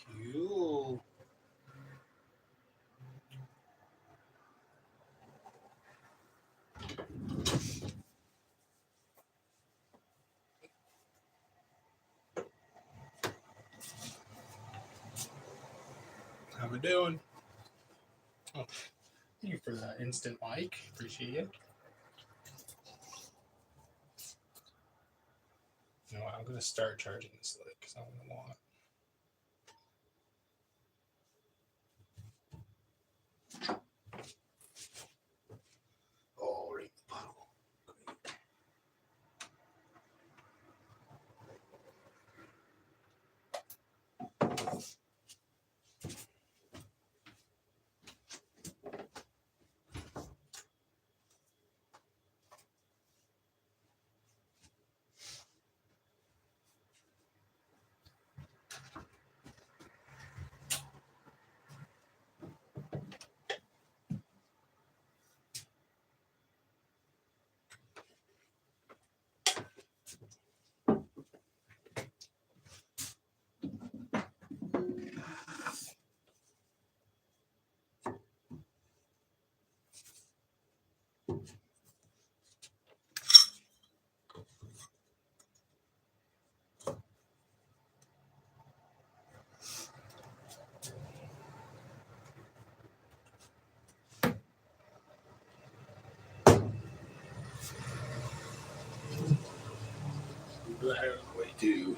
Cool. How we doing? Oh, thank you for that instant mic. Appreciate it. You know what? I'm gonna start charging this light because I'm gonna want. Oh, right in the bottle. Move that out of the way too.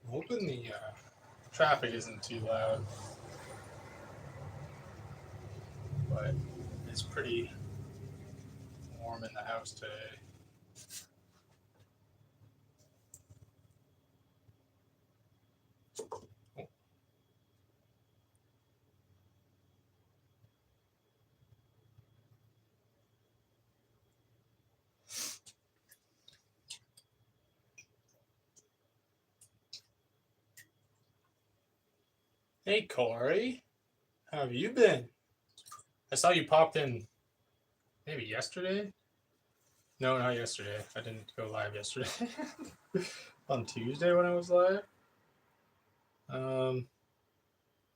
I'm hoping the traffic isn't too loud, but it's pretty warm in the house today. Oh. Hey Corey, how have you been? I saw you popped in maybe yesterday. No, not yesterday. I didn't go live yesterday. On Tuesday when I was live. Um,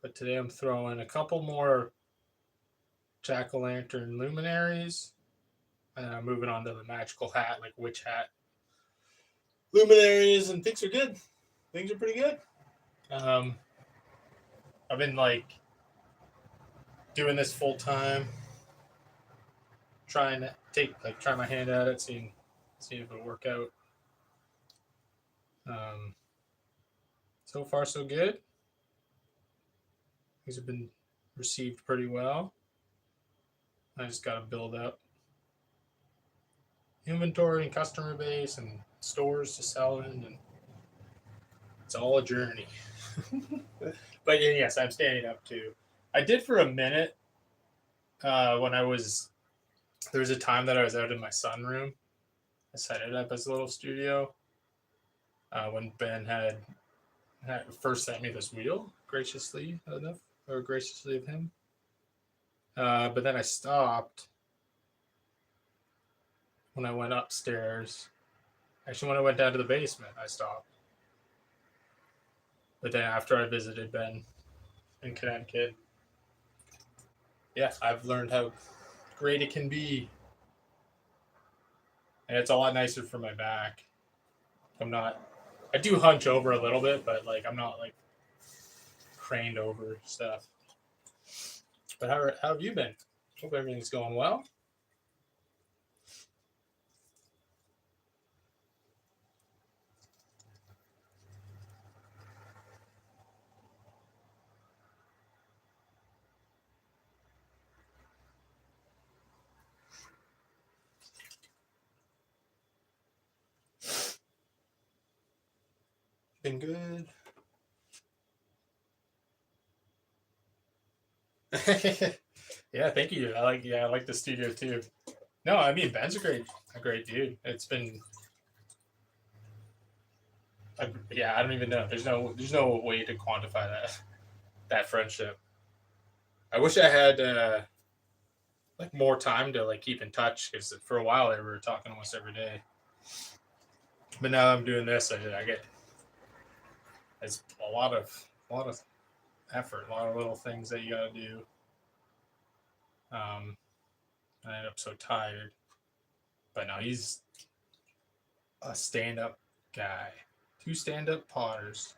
but today I'm throwing a couple more jack-o'-lantern luminaries. And I'm moving on to the magical hat, like witch hat luminaries, and things are good. Things are pretty good. I've been like doing this full time, trying to try my hand at it, see if it'll work out. Um, so far so good. These have been received pretty well. I just got to build up inventory and customer base and stores to sell in, and it's all a journey. But yes, I'm standing up too. I did for a minute when I was. There was a time that I was out in my sunroom. I set it up as a little studio. When Ben had first sent me this wheel, graciously enough, or graciously of him. But then I stopped when I went upstairs. Actually, when I went down to the basement, I stopped. But then after I visited Ben in Connecticut, yeah, I've learned how great it can be and it's a lot nicer for my back. I'm not. I do hunch over a little bit, but like I'm not like craned over stuff. But how have you been? Hope everything's going well. Been good. Yeah, thank you. I like the studio too. No, I mean Ben's a great dude. It's been yeah, I don't even know. There's no way to quantify that friendship. I wish I had like more time to like keep in touch because for a while they were talking almost every day. But now I'm doing this, I get it's a lot of effort, a lot of little things that you got to do. I end up so tired. But now he's a stand-up guy, two stand-up potters,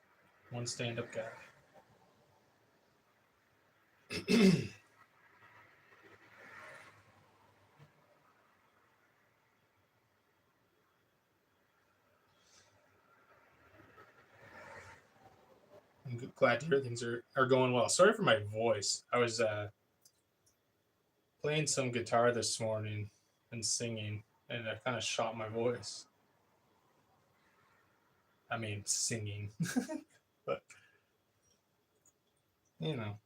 one stand-up guy. I'm glad to hear things are going well. Sorry for my voice. I was playing some guitar this morning and singing, and I kind of shot my voice. I mean, singing, but you know.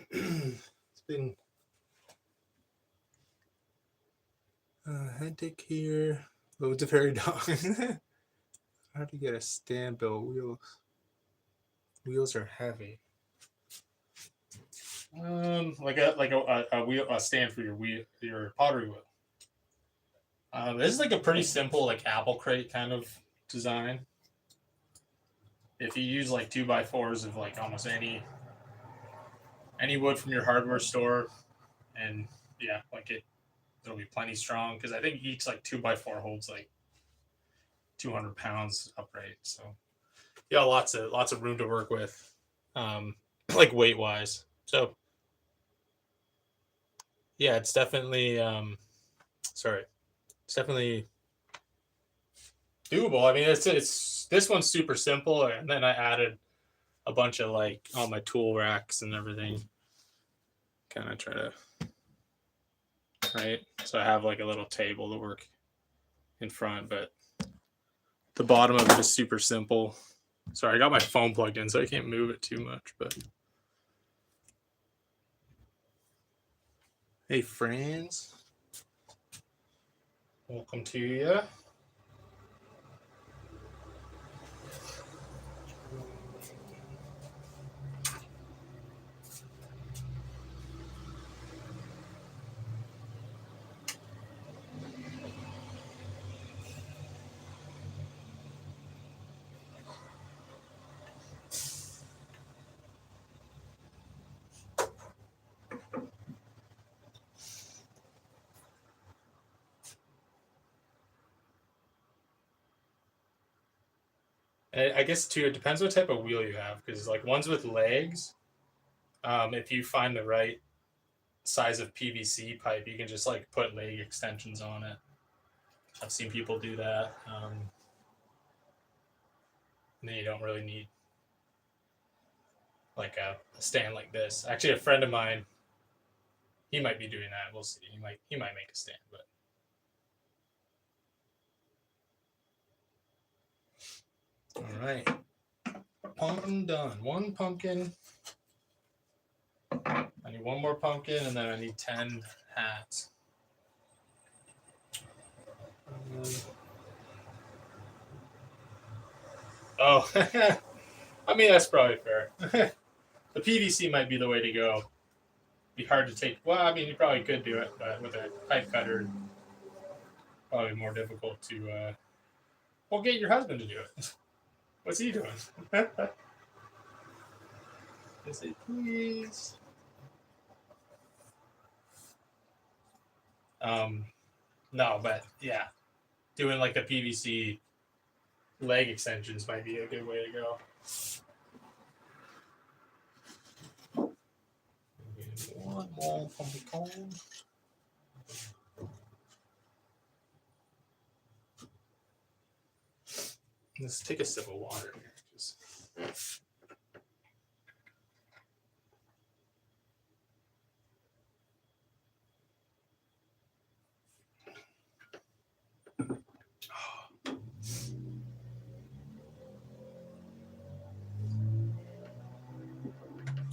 It's been headache here. Loads of hairy dogs. How to get a stand built wheels? Wheels are heavy. Like a wheel, a stand for your pottery wheel. This is like a pretty simple like apple crate kind of design. If you use like 2x4s of like almost any wood from your hardware store, and yeah, like it'll be plenty strong because I think each like 2x4 holds like 200 pounds upright. So yeah, lots of room to work with, like weight wise. So yeah, it's definitely sorry, it's definitely doable. I mean, it's this one's super simple, and then I added a bunch of like all my tool racks and everything. Kind of try to right. So I have like a little table to work in front, but the bottom of it is super simple. Sorry, I got my phone plugged in, so I can't move it too much. But hey, friends, welcome to you. And I guess too, it depends what type of wheel you have, because like ones with legs, if you find size of PVC pipe. You can just like put leg extensions on it. I've seen people do that. And then you don't really need like a stand like this. Actually, a friend of mine, he might be doing that. We'll see. He might make a stand, but all right. Pumpkin done. One pumpkin. I need one more pumpkin, and then I need 10 hats. Oh, I mean that's probably fair. The PVC might be the way to go. Be hard to take. Well, I mean you probably could do it, but with a pipe cutter, probably more difficult to. Well, get your husband to do it. What's he doing? Yes, please. No, but yeah, doing like the PVC leg extensions might be a good way to go. One more pumpkin. Let's take a sip of water here. Just...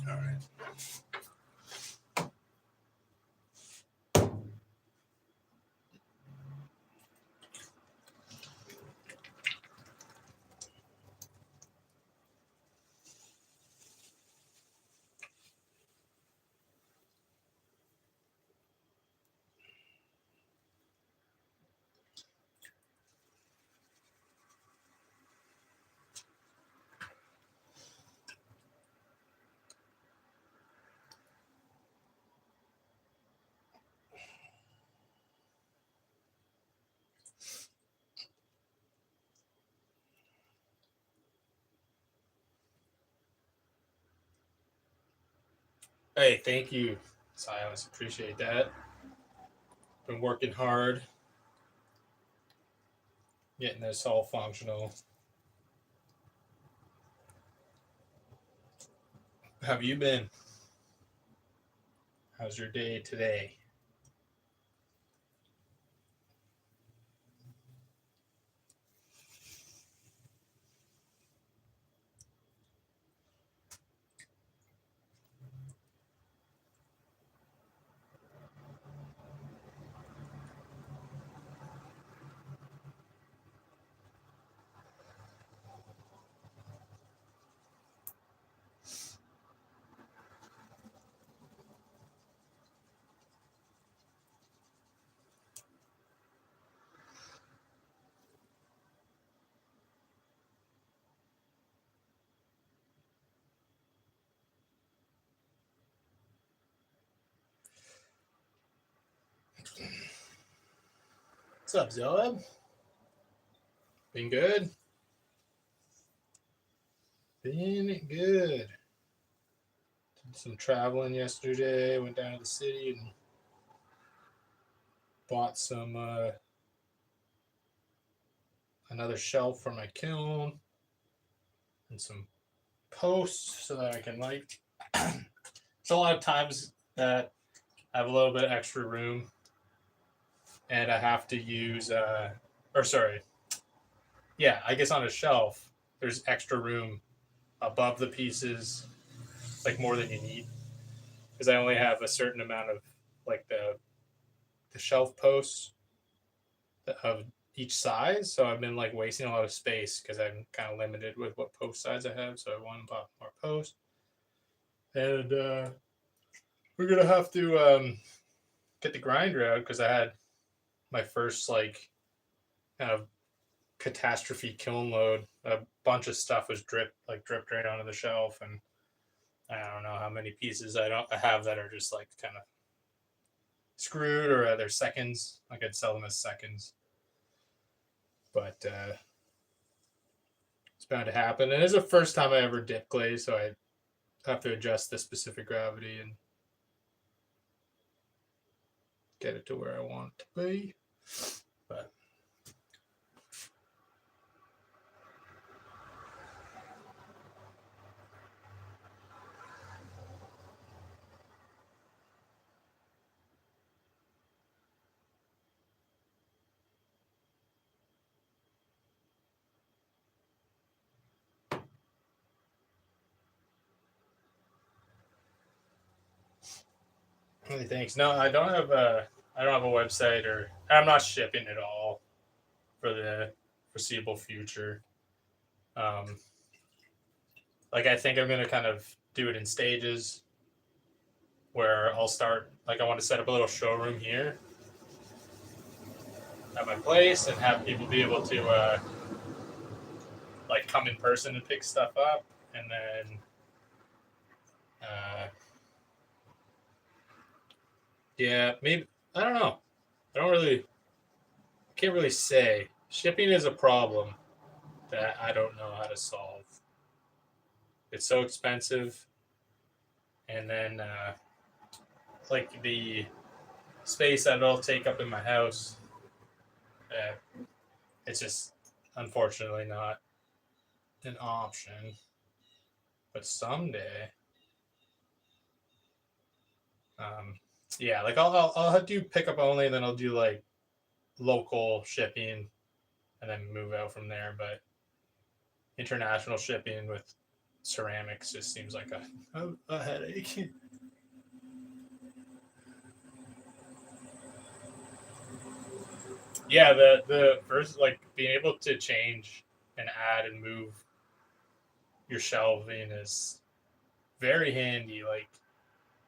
All right. Hey, thank you, Silas. Appreciate that. Been working hard, getting this all functional. How have you been? How's your day today? What's up, Zoeb? Been good? Been good. Did some traveling yesterday. Went down to the city and bought some another shelf for my kiln and some posts so that I can like. It's a lot of times that I have a little bit of extra room, and I have to use or sorry, yeah, I guess on a shelf there's extra room above the pieces, like more than you need, because I only have a certain amount of like the shelf posts of each size. So I've been like wasting a lot of space because I'm kind of limited with what post size I have. So I want to buy more posts, and we're gonna have to get the grinder out because I had my first like kind of catastrophe kiln load. A bunch of stuff was dripped right onto the shelf, and I don't know how many pieces I have that are just like kind of screwed or they're seconds. Like I'd sell them as seconds, but it's bound to happen. And it's the first time I ever dip glaze, so I have to adjust the specific gravity and get it to where I want it to be. But really thanks. No, I don't have a website, or I'm not shipping at all for the foreseeable future. Um, like I think I'm gonna kind of do it in stages, where I'll start, like, I want to set up a little showroom here at my place and have people be able to like come in person and pick stuff up, and then uh, yeah, maybe, I don't know. I don't really, can't really say. Shipping is a problem that I don't know how to solve. It's so expensive, and then like the space that it'll take up in my house, uh, it's just unfortunately not an option. But someday, um, yeah, like I'll do pickup only, and then I'll do like local shipping, and then move out from there. But international shipping with ceramics just seems like a headache. Yeah, the first, like, being able to change and add and move your shelving is very handy. Like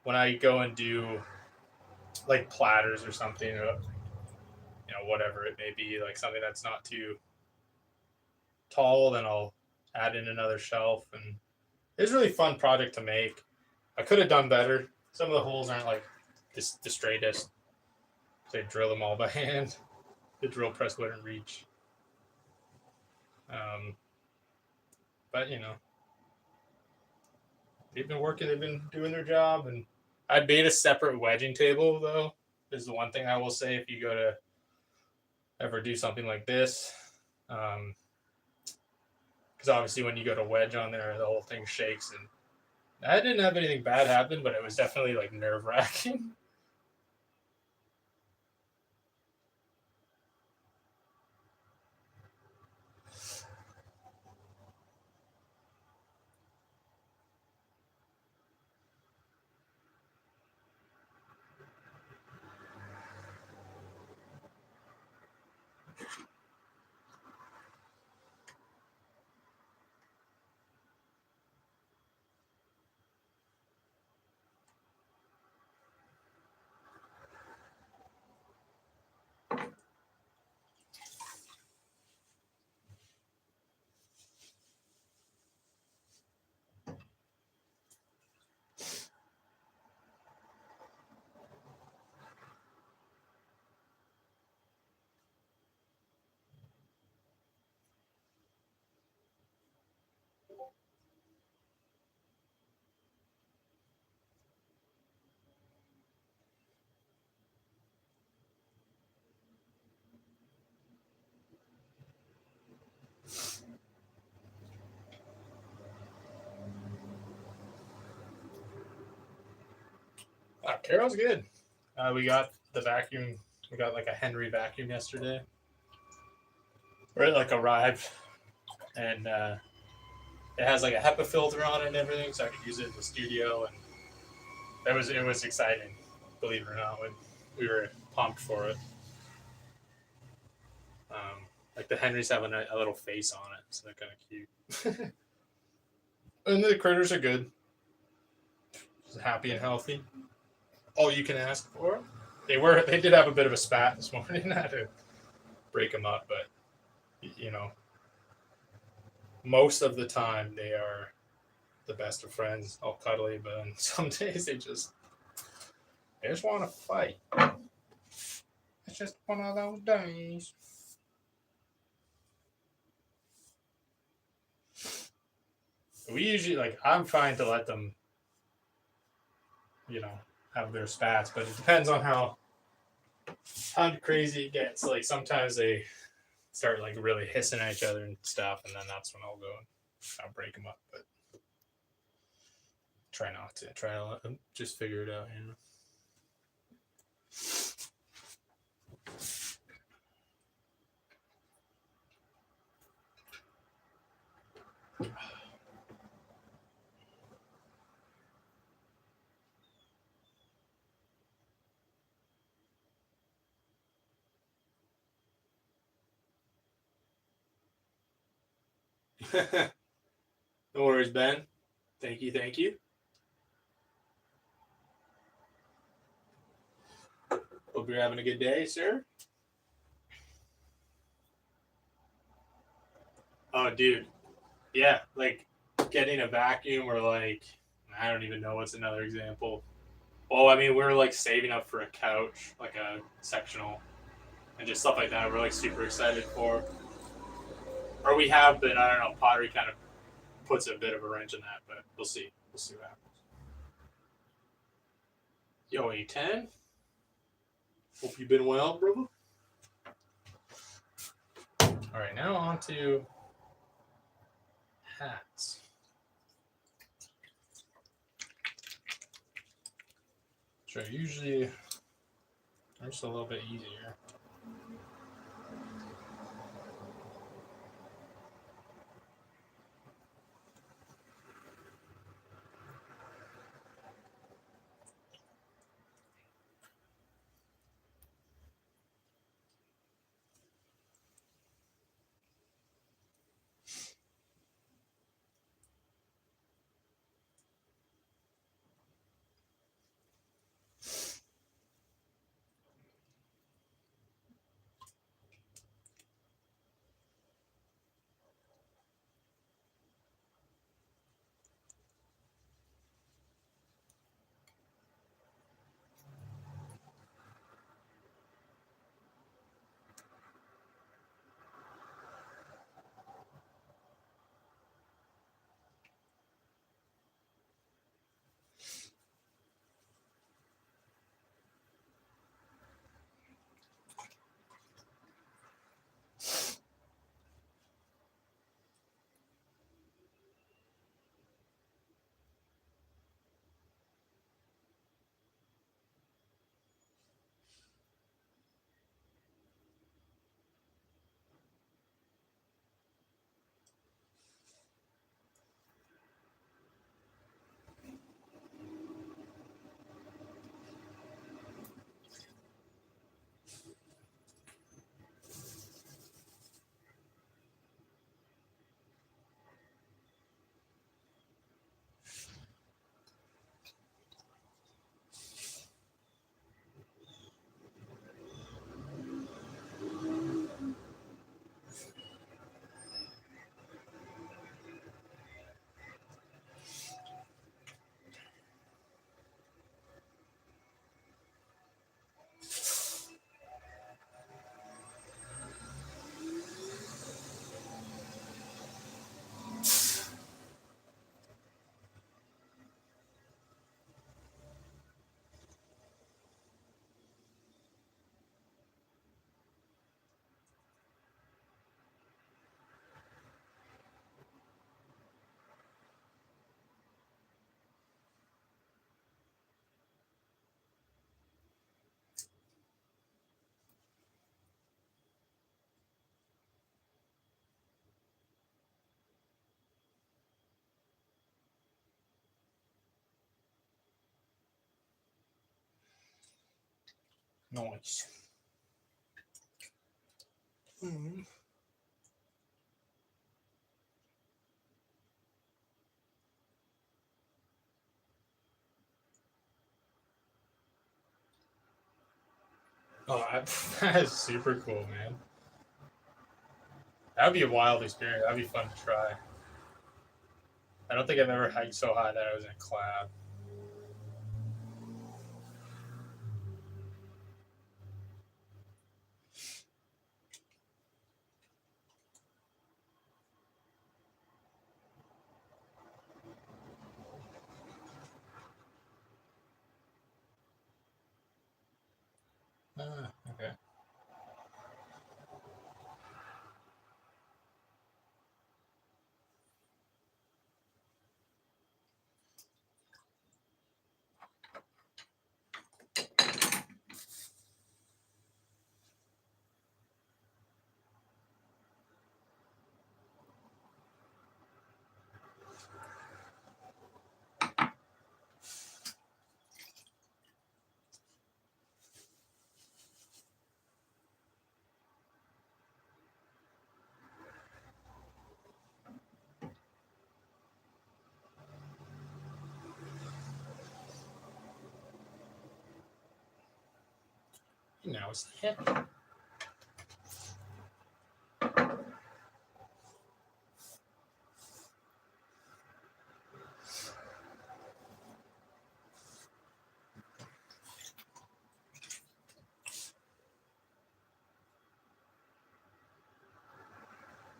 when I go and do like platters or something, or whatever it may be, like something that's not too tall, then I'll add in another shelf, and it's a really fun project to make. I could have done better. Some of the holes aren't like the straightest. So I drill them all by hand. The drill press wouldn't reach. Um, but they've been working. They've been doing their job, and I made a separate wedging table though. Is the one thing I will say if you go to ever do something like this, because obviously when you go to wedge on there, the whole thing shakes, and I didn't have anything bad happen, but it was definitely like nerve wracking. Carol's good. We got the vacuum. We got like a Henry vacuum yesterday. Or it like arrived, and it has like a HEPA filter on it and everything, so I could use it in the studio, and it was exciting, believe it or not. We were pumped for it. Like the Henrys have a little face on it, so they're kind of cute. And the critters are good, just happy and healthy. All you can ask for. They did have a bit of a spat this morning. I had to break them up, but you know, most of the time they are the best of friends, all cuddly. But on some days they just want to fight. It's just one of those days. We usually, like, I'm fine to let them, you know, have their spats, but it depends on how how crazy it gets. Like sometimes they start like really hissing at each other and stuff, and then that's when I'll go and I'll break them up. But try not to. Try to let them just figure it out. You know. No worries, Ben. Thank you, thank you. Hope you're having a good day, sir. Oh, dude. Yeah, like getting a vacuum or like, I don't even know what's another example. Well, I mean, we're like saving up for a couch, like a sectional, and just stuff like that. We're like super excited for. Or we have been, I don't know, Pottery kind of puts a bit of a wrench in that, but we'll see. We'll see what happens. Yo, A10. Hope you've been well, brother. All right, now on to hats. So usually they're just a little bit easier. Nice. Mm-hmm. Oh, that is super cool, man. That would be a wild experience. That'd be fun to try. I don't think I've ever hiked so high that I was in a cloud. Ah. Now it's the hip.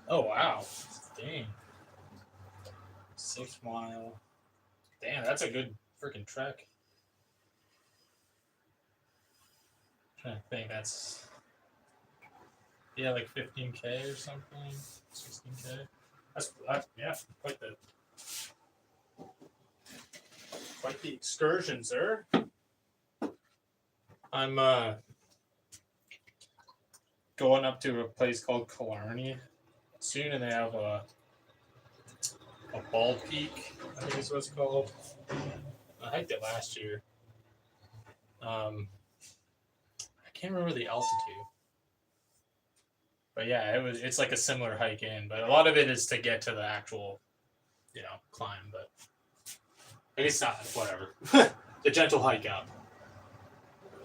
Oh wow. Dang. 6 mile. Damn, that's a good freaking trek. I'm trying to think, that's like 15K or something, 16K. That's yeah, quite the excursion, sir. I'm going up to a place called Killarney soon, and they have a bald peak, I think is what it's called. I hiked it last year. I can't remember the altitude, but yeah, it's like a similar hike in, but a lot of it is to get to the actual, climb. But it's not whatever. The gentle hike up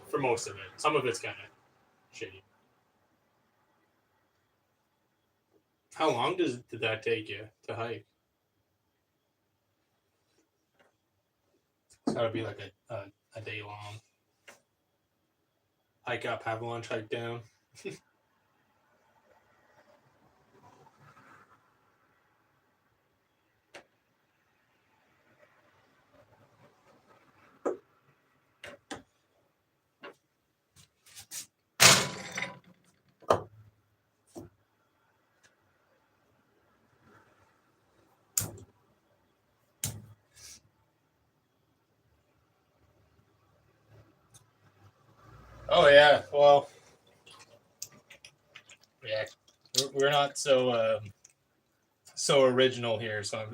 for most of it. Some of it's kind of shitty. How long did that take you to hike? It's got to be like a day long. Hike up, have lunch, hike down. Oh yeah, well, yeah, we're not so original here, so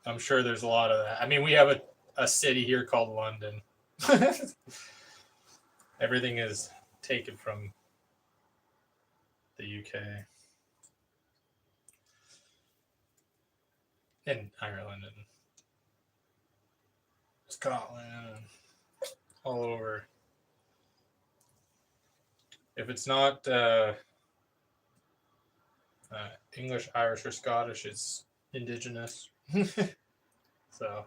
I'm sure there's a lot of that. I mean, we have a city here called London. Everything is taken from the UK and Ireland and Scotland and all over. If it's not English, Irish, or Scottish, it's indigenous. So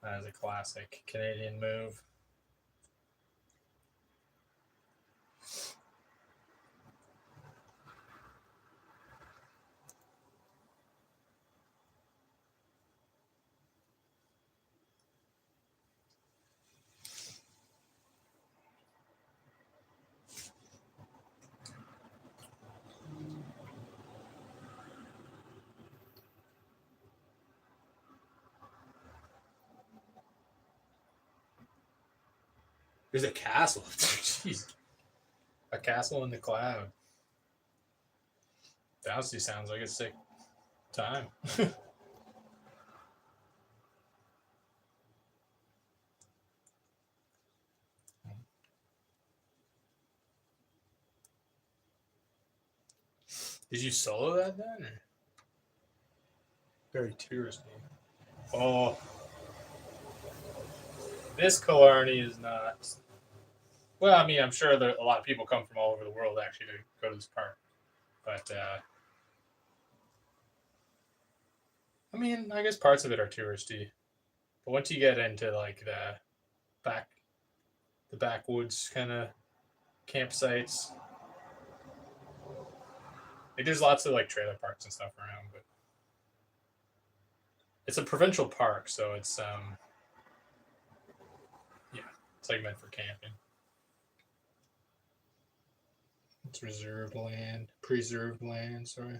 that is a classic Canadian move. There's a castle. Jeez. A castle in the cloud. That honestly sounds like a sick time. Did you solo that then? Or? Very touristy. Oh, this Killarney is not. Well, I mean, I'm sure that a lot of people come from all over the world actually to go to this park. But, I mean, I guess parts of it are touristy. But once you get into, like, back, the backwoods kind of campsites, like, there's lots of, like, trailer parks and stuff around, but it's a provincial park, so it's, yeah, it's, like, meant for camping. It's preserved land, sorry.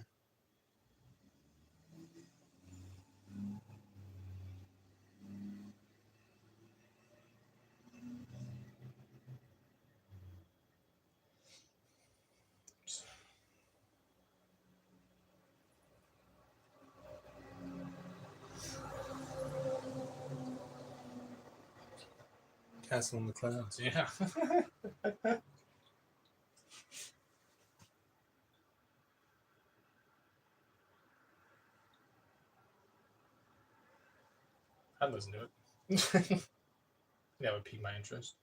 Castle in the Clouds, yeah. I'd listen to it. That would pique my interest.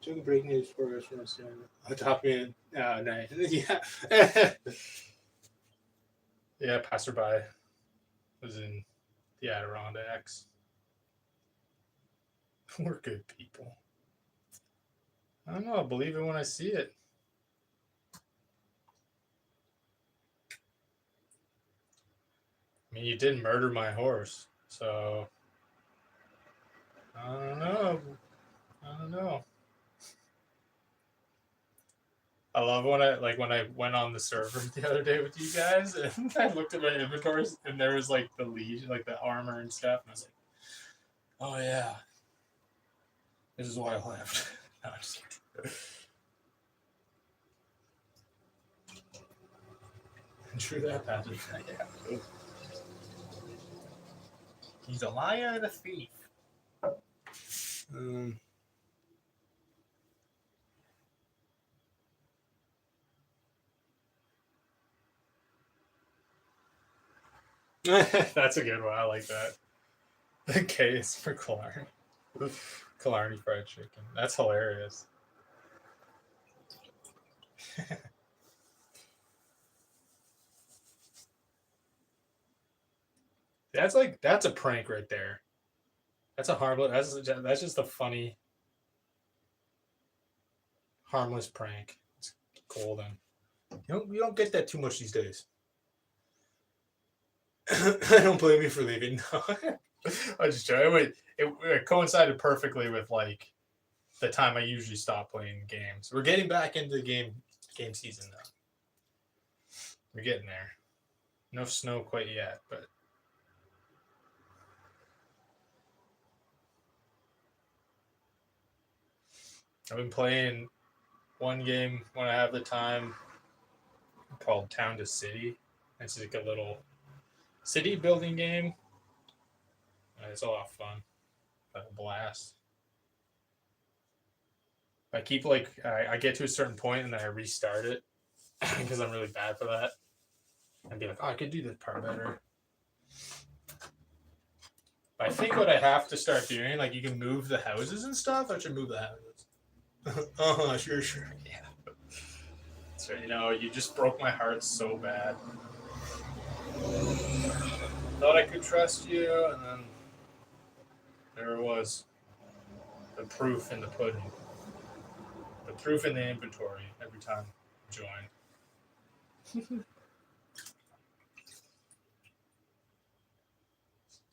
Doing break news for us from a top man. Nice. Yeah. Yeah, passerby was in the Adirondacks. We're good people. I don't know. I'll believe it when I see it. I mean, you did murder my horse, so I don't know. I don't know. I love when I went on the server the other day with you guys, and I looked at my inventories, and there was like the leash, like the armor and stuff, and I was like, "Oh yeah, this is why I left." No, I'm just kidding. True that, Patrick. Yeah. He's a liar and a thief. Um, That's a good one. I like that. The K is for Killarney. Killarney fried chicken. That's hilarious. That's a prank right there. That's a harmless. That's just a funny, harmless prank. It's cool then. You don't get that too much these days. I don't blame you for leaving. No. I just joking. It coincided perfectly with like the time I usually stop playing games. We're getting back into the game season now. We're getting there. No snow quite yet, but I've been playing one game when I have the time called Town to City. It's like a little city building game. It's a lot of fun. A blast. I keep I get to a certain point and then I restart it because I'm really bad for that. And be like, oh, I could do this part better. But I think what I have to start doing, like you can move the houses and stuff. I should move the houses. Sure. Yeah. So you just broke my heart so bad. Thought I could trust you, and then there it was. The proof in the pudding. The proof in the inventory every time I join.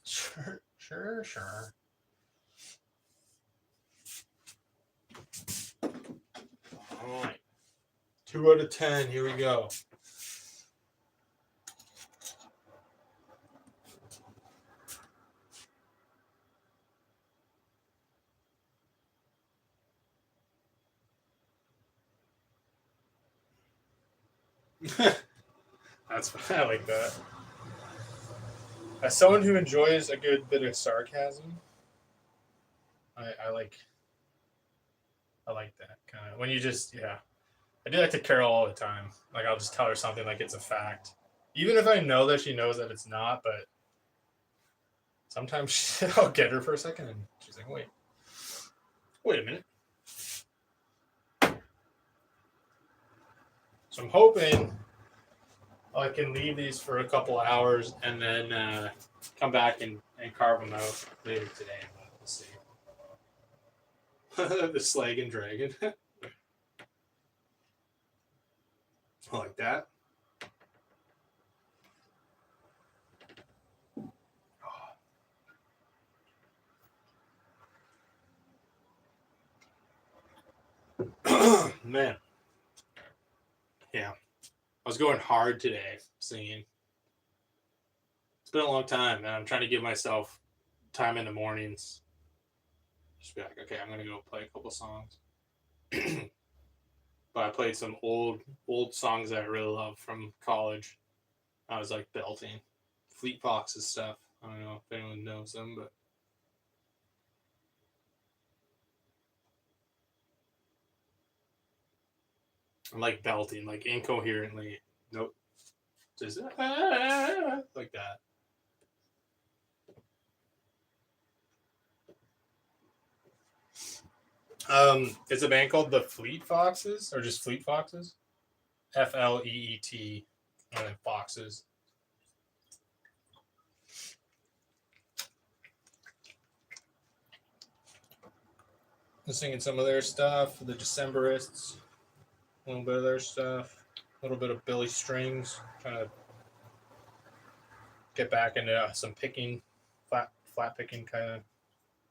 Sure. All right. 2 out of 10. Here we go. That's I like that. As someone who enjoys a good bit of sarcasm, I like that kind of when you just I do that to Carol all the time. Like I'll just tell her something like it's a fact, even if I know that she knows that it's not. But sometimes I'll get her for a second, and she's like, wait a minute." So I'm hoping I can leave these for a couple hours and then come back and carve them out later today. We'll see. The Slag and Dragon. I like that. Man, yeah. I was going hard today singing. It's been a long time, and I'm trying to give myself time in the mornings. Just be like, okay, I'm gonna go play a couple songs. But I played some old songs that I really love from college. I was like belting Fleet Foxes stuff. I don't know if anyone knows them, but I like belting, like incoherently. Nope, just like that. It's a band called the Fleet Foxes, or just Fleet Foxes. FLEET, and then Foxes. I'm singing some of their stuff, the Decemberists, a little bit of their stuff, a little bit of Billy Strings, trying to get back into some picking, flat picking kind of.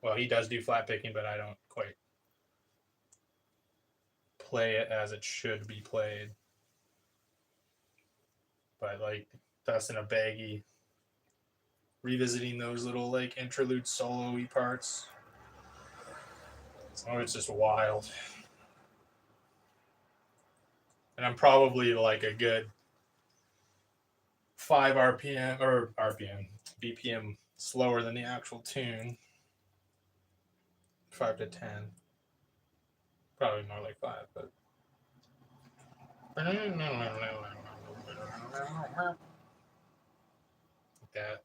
Well, he does do flat picking, but I don't quite play it as it should be played. But like Dust in a Baggie, revisiting those little like interlude solo-y parts. Oh, it's just wild. And I'm probably like a good 5 RPM or RPM, BPM slower than the actual tune. 5 to 10. Probably more like 5, but. Like that.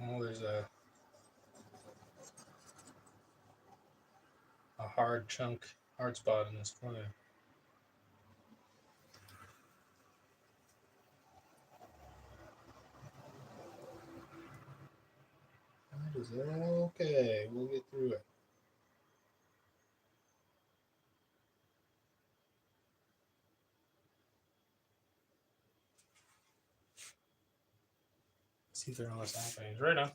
Oh, there's a hard spot in this corner. That is okay. We'll get through it. See if they're almost happening right now.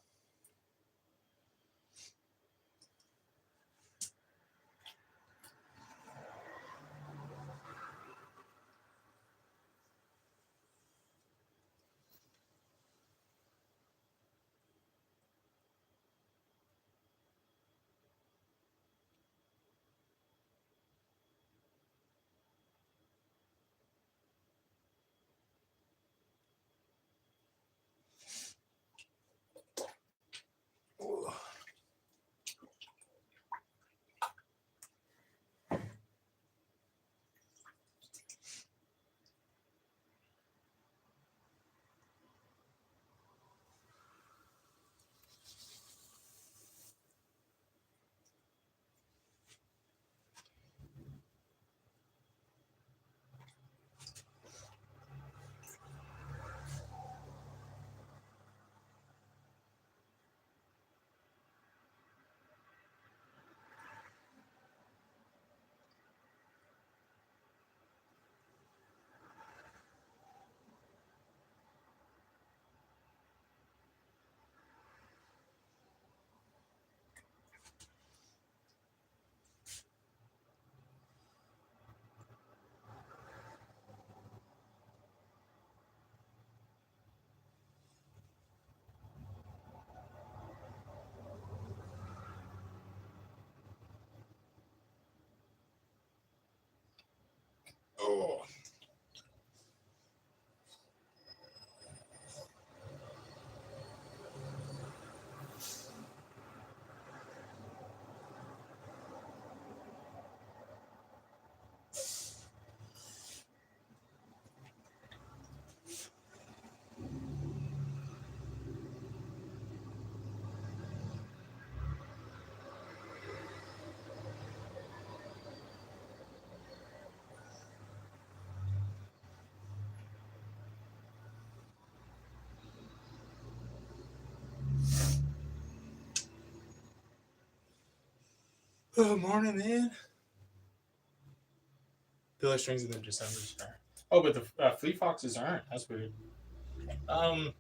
Oh. Oh, morning, man. Billy Strings in the December star. Oh, but the Fleet Foxes aren't. That's weird. Um,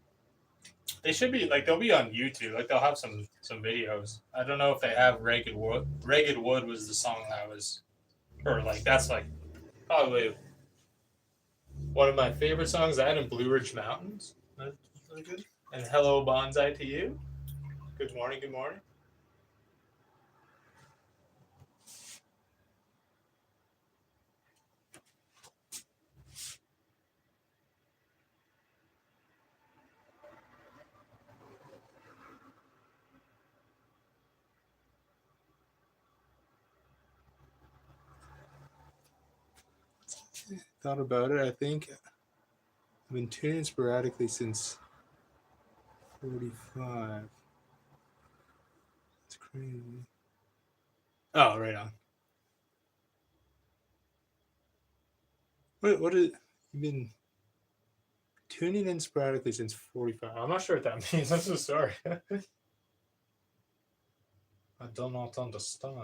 they should be like they'll be on YouTube. Like they'll have some videos. I don't know if they have Ragged Wood. Ragged Wood was the song that was, or like that's like probably one of my favorite songs. I had in Blue Ridge Mountains. That's really good. And Hello Bonsai to You. Good morning. Good morning. Thought about it. I think I've been tuning sporadically since 45. It's crazy. Oh, right on. What is you've been tuning in sporadically since 45? I'm not sure what that means. I'm so sorry. I do not understand.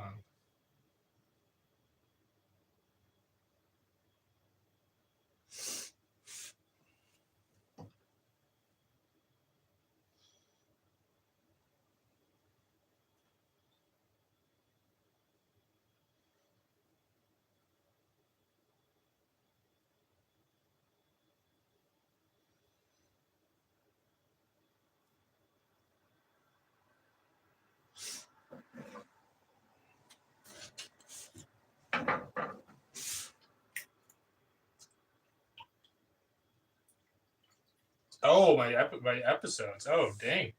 Oh, my episodes. Oh, dang.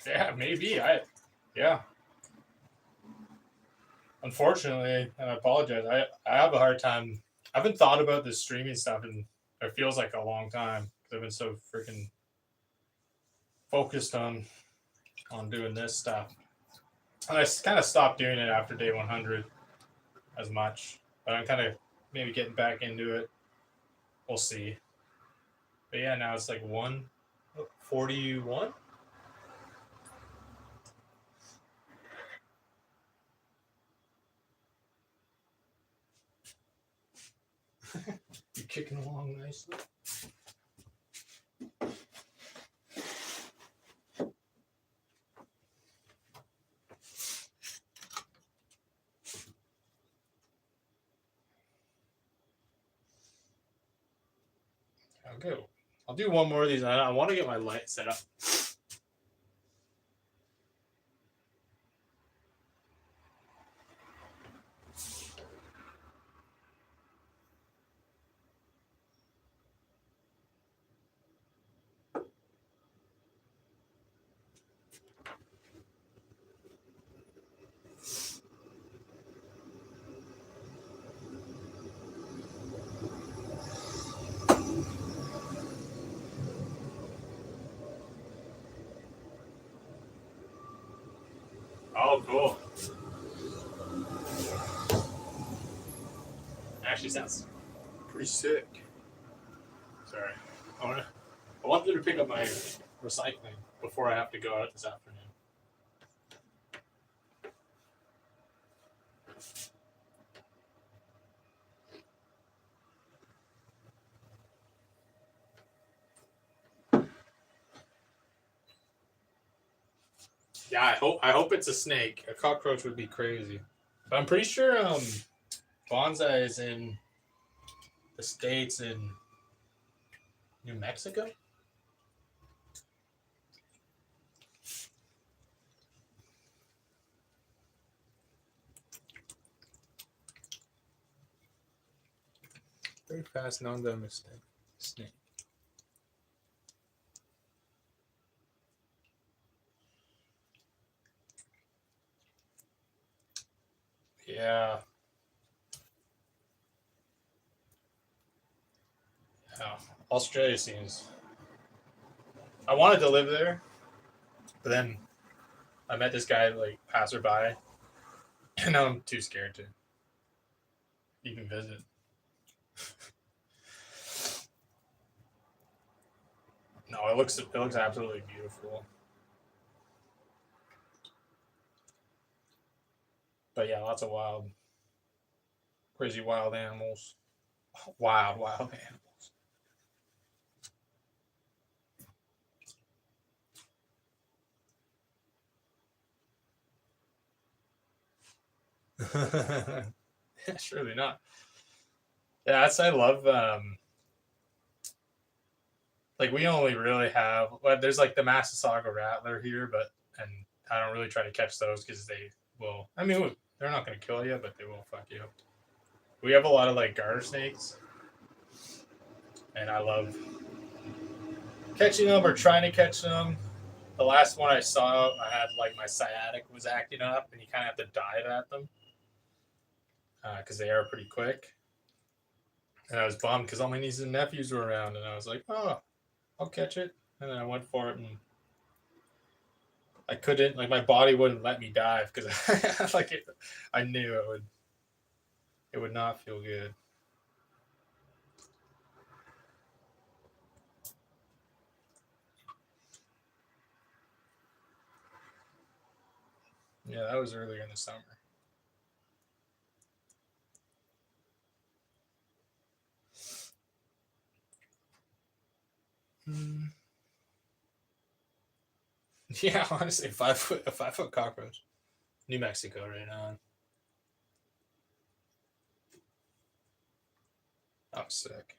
Yeah, maybe. Yeah. Unfortunately, and I apologize. I have a hard time. I haven't thought about this streaming stuff and it feels like a long time because I've been so freaking focused on doing this stuff. And I kind of stopped doing it after day 100 as much, but I'm kind of maybe getting back into it. We'll see. But yeah, now it's like 141. You're kicking along nicely. Okay, I'll do one more of these. I want to get my light set up. Oh, cool. Actually, sounds pretty sick. Sorry, I wanted to pick up my recycling before I have to go out this afternoon. Yeah, I hope it's a snake. A cockroach would be crazy. But I'm pretty sure bonsai is in the States in New Mexico. Very fast, non-venomous snake. Yeah. Yeah. Australia seems. I wanted to live there, but then I met this guy like passerby, and now I'm too scared to even visit. No, it looks absolutely beautiful. But yeah, lots of wild, crazy wild animals. Wild animals. Surely not. Yeah, I love like we only really have well, there's like the Massasauga rattler here, but and I don't really try to catch those because they will. I mean, they're not going to kill you, but they will fuck you. We have a lot of like garter snakes, and I love catching them or trying to catch them. The last one I saw, I had like my sciatic was acting up, and you kind of have to dive at them because they are pretty quick. And I was bummed because all my nieces and nephews were around, and I was like, "Oh, I'll catch it." And then I went for it, and I couldn't. Like my body wouldn't let me dive because like I knew it would. It would not feel good. Yeah, that was earlier in the summer. Mm. Yeah, honestly, a 5 foot cockroach. New Mexico right now. I'm sick.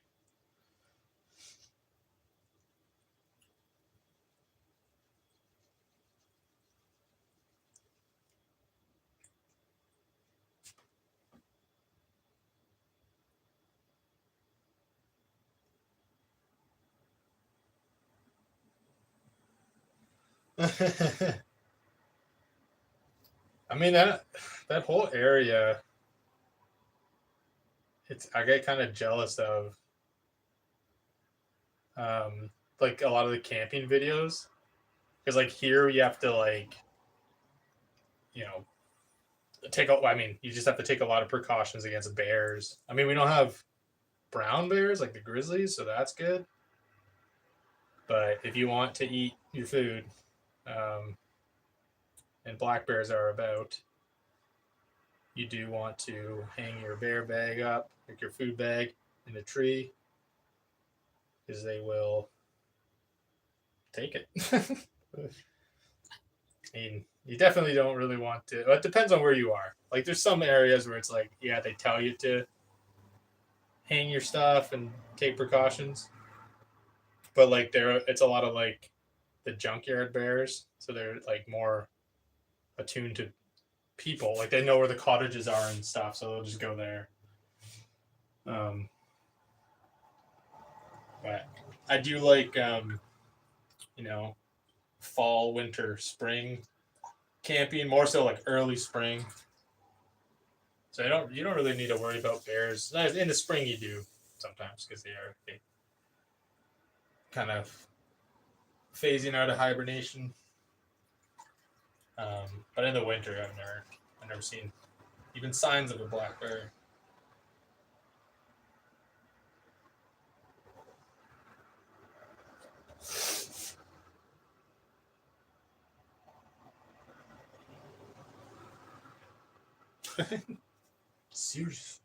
I mean that whole area, it's I get kind of jealous of like a lot of the camping videos because like here you have to like you know I mean you just have to take a lot of precautions against bears. I mean we don't have brown bears like the grizzlies, so that's good. But if you want to eat your food, um, and black bears are about, you do want to hang your bear bag up, like your food bag, in a tree, because they will take it. I mean, you definitely don't really want to. Well, it depends on where you are. Like, there's some areas where it's like, yeah, they tell you to hang your stuff and take precautions, but like it's a lot of like the junkyard bears, so they're like more attuned to people. Like they know where the cottages are and stuff, so they'll just go there. Um, but I do like you know, fall, winter, spring camping, more so like early spring. So you don't really need to worry about bears. In the spring you do sometimes because they kind of phasing out of hibernation. But in the winter I've never seen even signs of a black bear. Serious.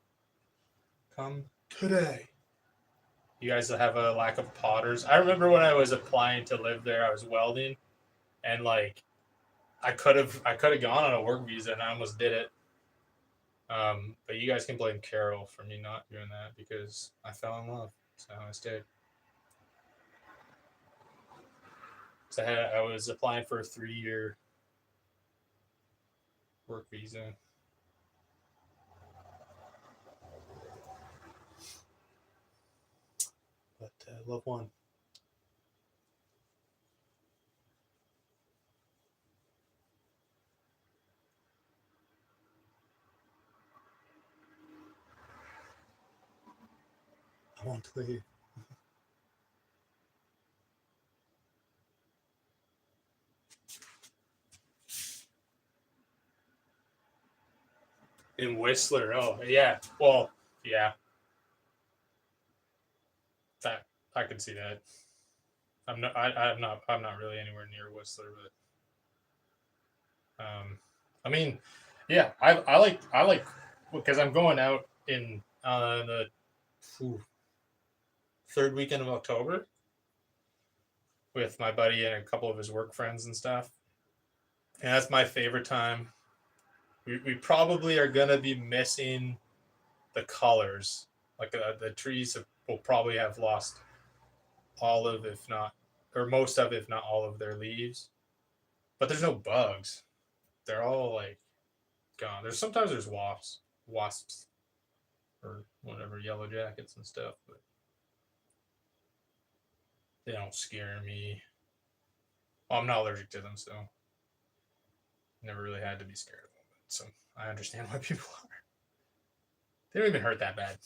Come today. You guys have a lack of potters. I remember when I was applying to live there, I was welding, and like I could have gone on a work visa, and I almost did it. But you guys can blame Carol for me not doing that because I fell in love, so I stayed. So I was applying for a 3 year work visa. But love one. I won't leave. In Whistler, oh yeah. Well, yeah, that I could see that. I'm not really anywhere near Whistler, but I mean, Yeah, I like because I'm going out in the ooh, third weekend of October with my buddy and a couple of his work friends and stuff. And that's my favorite time. We probably are gonna be missing the colors. Like the trees will probably have lost all of, if not, or most of, if not all of their leaves. But there's no bugs. They're all like gone. There's wasps, or whatever, yellow jackets and stuff, but they don't scare me. Well, I'm not allergic to them, so never really had to be scared of them. So I understand why people are. They don't even hurt that bad.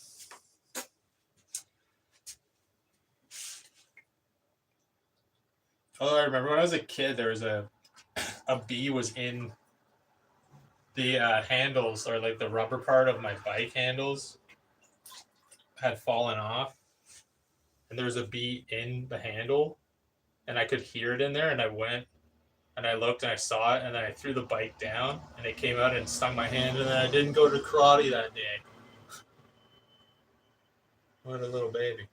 Although I remember when I was a kid, there was a bee was in the handles, or like the rubber part of my bike handles had fallen off, and there was a bee in the handle, and I could hear it in there, and I went and I looked and I saw it, and then I threw the bike down, and it came out and stung my hand, and then I didn't go to karate that day. What a little baby.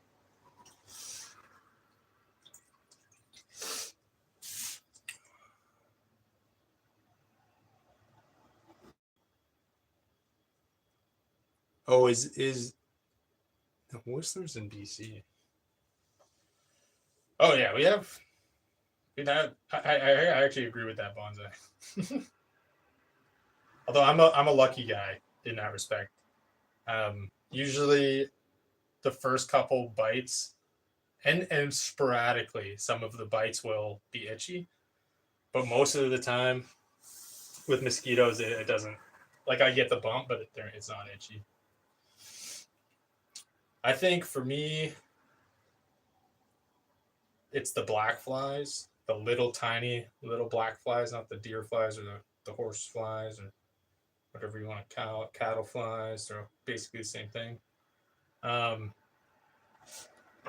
Oh, is the Whistlers in BC? Oh yeah, we have. I actually agree with that, Bonsai. Although I'm a lucky guy in that respect. Usually the first couple bites, and sporadically some of the bites will be itchy, but most of the time with mosquitoes it doesn't. Like I get the bump, but it's not itchy. I think for me, it's the black flies, the little tiny little black flies, not the deer flies or the horse flies or whatever you want to call it, cattle flies. They're basically the same thing. Um,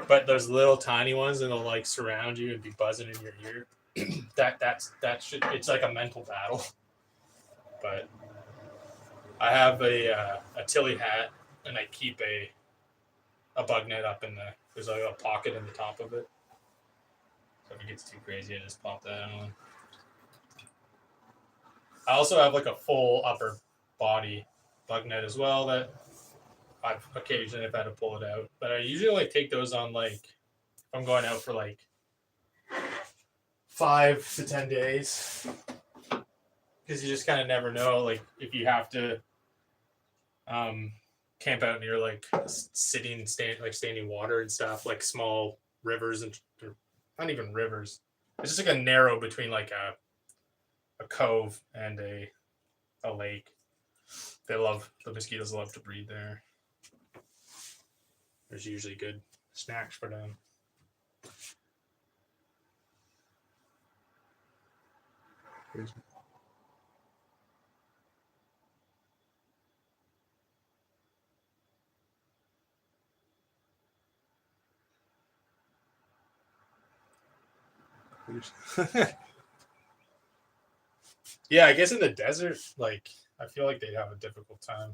but those little tiny ones and they'll like surround you and be buzzing in your ear. That should, it's like a mental battle. But I have a Tilly hat and I keep a bug net up in there's like a pocket in the top of it. So if it gets too crazy, I just pop that on. I also have like a full upper body bug net as well that I've occasionally have had to pull it out. But I usually like take those on like if I'm going out for like 5 to 10 days because you just kind of never know. Like if you have to um, camp out near like standing water and stuff, like small rivers and not even rivers. It's just like a narrow between like a cove and a lake. The mosquitoes love to breed there. There's usually good snacks for them. Yeah, I guess in the desert, like I feel like they'd have a difficult time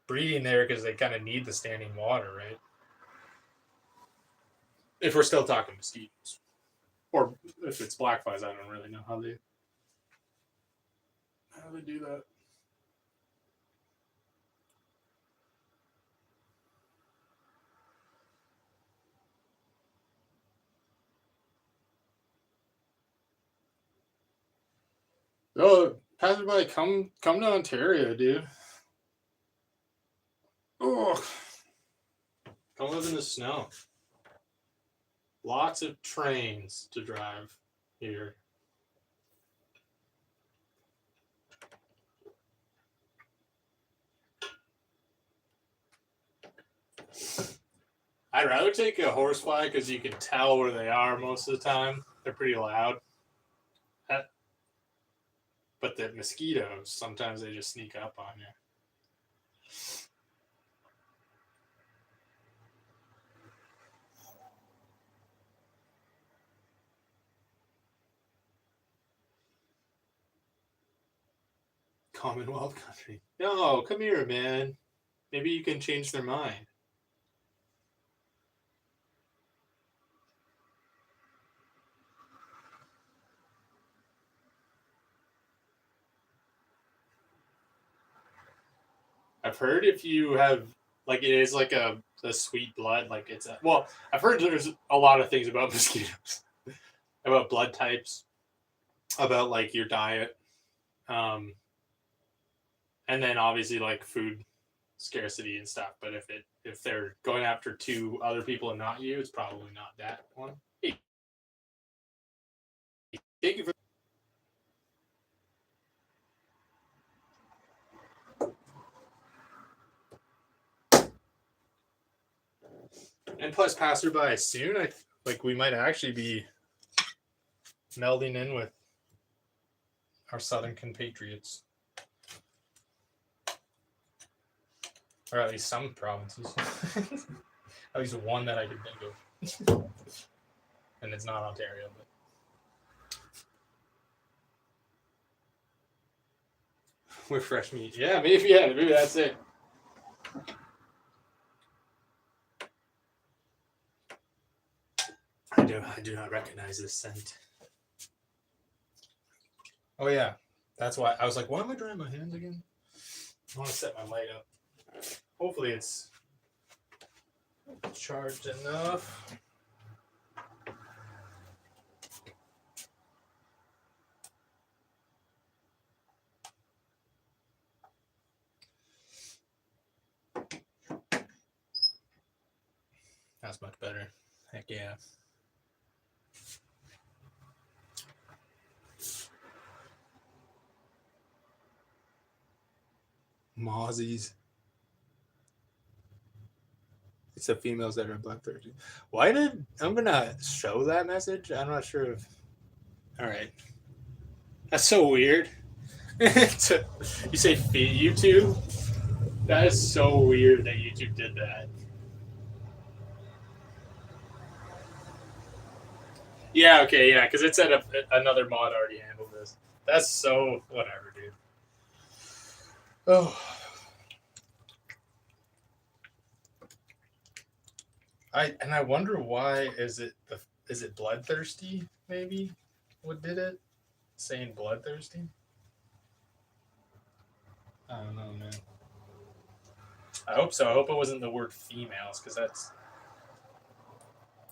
breeding there because they kind of need the standing water, right? If we're still talking mosquitoes, or if it's black flies, I don't really know how they do that. Oh, passerby, come to Ontario, dude. Oh, come live in the snow. Lots of trains to drive here. I'd rather take a horsefly because you can tell where they are most of the time. They're pretty loud. But the mosquitoes, sometimes they just sneak up on you. Commonwealth country. No, come here, man. Maybe you can change their mind. I've heard if you have like it is like a sweet blood, like it's a well, I've heard there's a lot of things about mosquitoes, about blood types, about like your diet, um, and then obviously like food scarcity and stuff. But if they're going after two other people and not you, it's probably not that one. Hey, thank you for. And plus, passerby soon. I like we might actually be melding in with our southern compatriots, or at least some provinces. At least one that I can think of, and it's not Ontario. But with fresh meat, yeah, maybe that's it. I do not recognize this scent. Oh yeah, that's why I was like, why am I drying my hands again? I want to set my light up. Hopefully it's charged enough. That's much better. Heck yeah. Mozzies. It's the females that are bloodthirsty. Why did I'm gonna show that message? I'm not sure if. All right, that's so weird. You say YouTube? That is so weird that YouTube did that. Yeah, okay, yeah, because it said another mod already handled this. That's so whatever, dude. Oh, I wonder why is it bloodthirsty? Maybe what did it? Saying bloodthirsty? I don't know, man. I hope so. I hope it wasn't the word females because that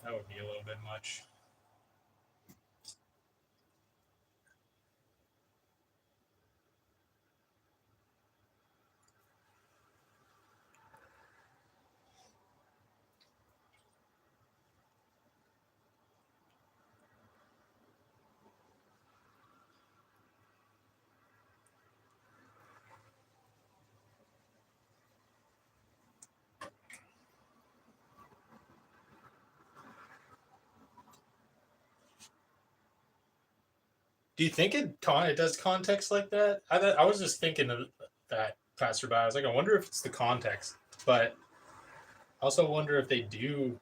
would be a little bit much. Do you think it does context like that? I was just thinking of that passerby. I was like, I wonder if it's the context, but I also wonder if they do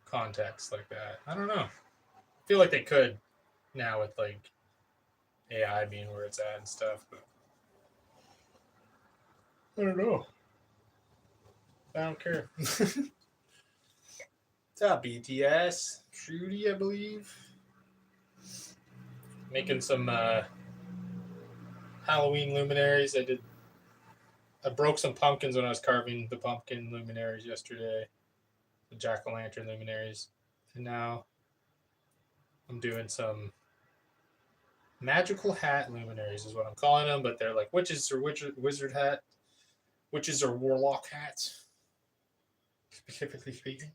context like that. I don't know. I feel like they could now with like AI being where it's at and stuff, but I don't know. I don't care. What's up, BTS? Trudy, I believe. Making some Halloween luminaries. I broke some pumpkins when I was carving the pumpkin luminaries yesterday, the jack o' lantern luminaries, and now I'm doing some magical hat luminaries, is what I'm calling them, but they're like witches or wizard hat, witches or warlock hats, specifically speaking.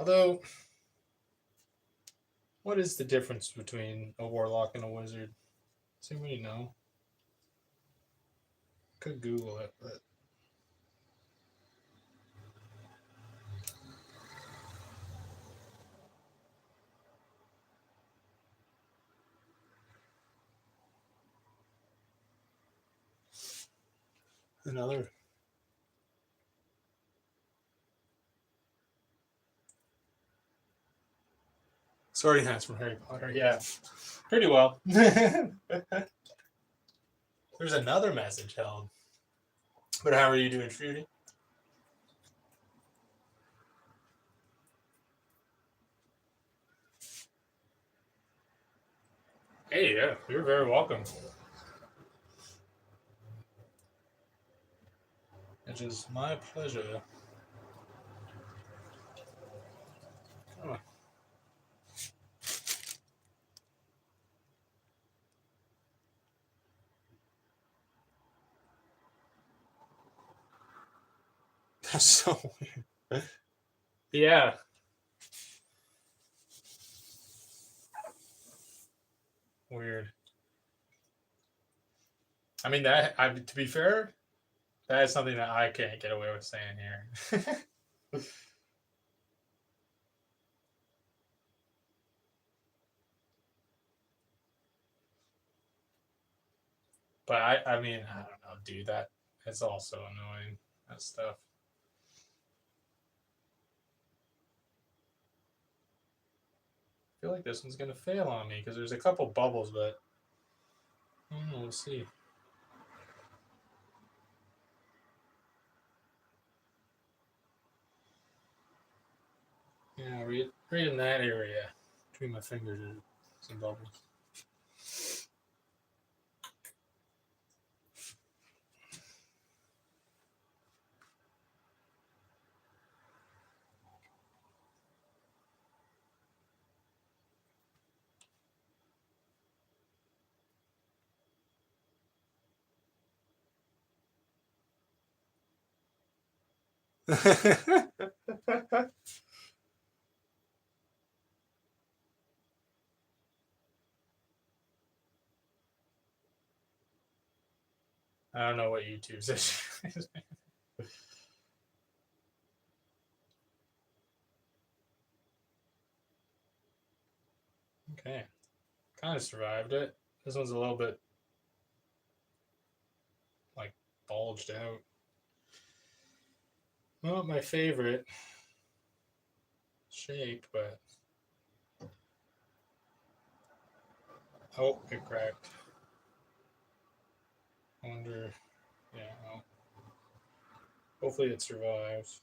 Although, what is the difference between a warlock and a wizard? Does anybody know? Could Google it, but another. Sorting hats from Harry Potter. Yeah, pretty well. There's another message held. But how are you doing, Trudy? Hey, yeah, you're very welcome. It is my pleasure. Oh, that's so weird. Yeah. Weird. I mean, to be fair, that is something that I can't get away with saying here. But I mean, I don't know, dude. That it's also annoying. That stuff. I feel like this one's gonna fail on me because there's a couple bubbles, but I don't know. We'll see. Yeah, right in that area between my fingers, there's some bubbles. I don't know what YouTube's issue is. Okay, kind of survived it. This one's a little bit like bulged out. Not my favorite shape, but oh, it cracked. I wonder. Yeah, well, hopefully it survives.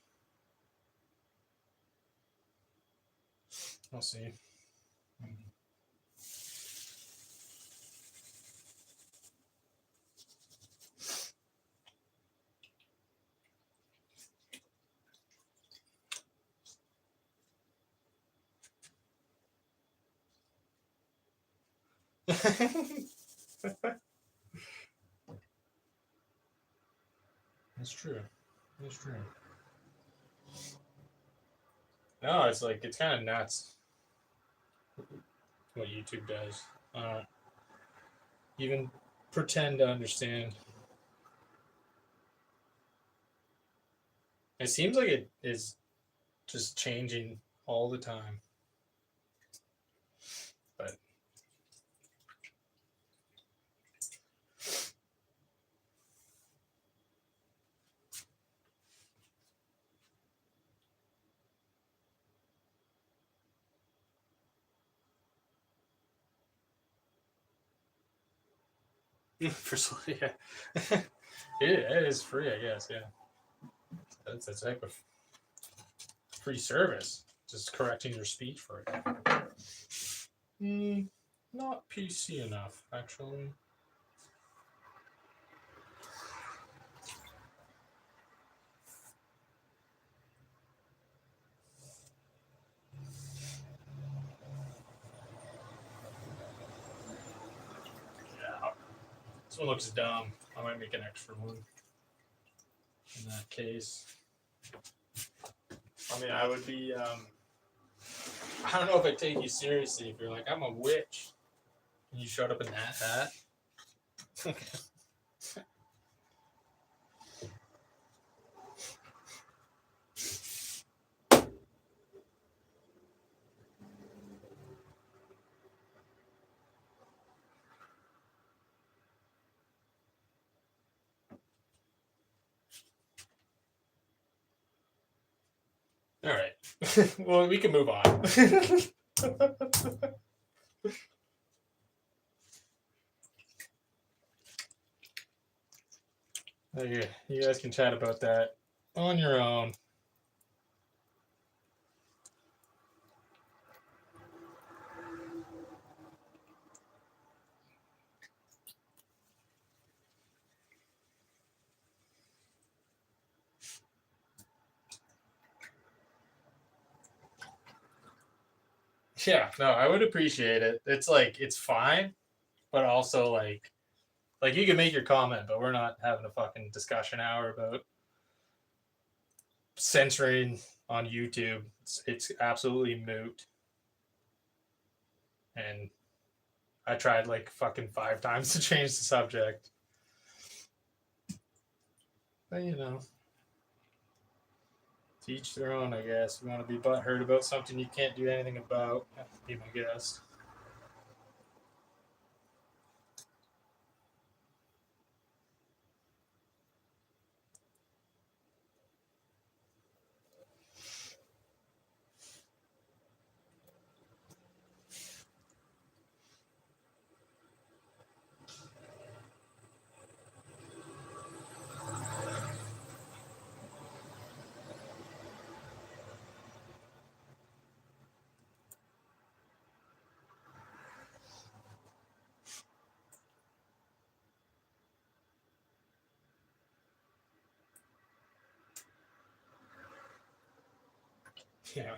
I'll see. That's true. That's true. No, it's like it's kind of nuts what YouTube does. Even pretend to understand. It seems like it is just changing all the time. But for yeah, it is free, I guess. Yeah, that's a type of free service. Just correcting your speech for it. Not PC enough, actually. Yeah, this one looks dumb. I might make an extra one in that case. I mean, I would be. I don't know if I take you seriously if you're like, I'm a witch, and you showed up in that hat. All right. Well, we can move on. Okay, you guys can chat about that on your own. Yeah, no, I would appreciate it. It's like it's fine, but also like you can make your comment, but we're not having a fucking discussion hour about censoring on YouTube. It's absolutely moot. And I tried like fucking 5 times to change the subject. But you know, to each their own, I guess. You want to be butthurt about something you can't do anything about, be my guest. Yeah.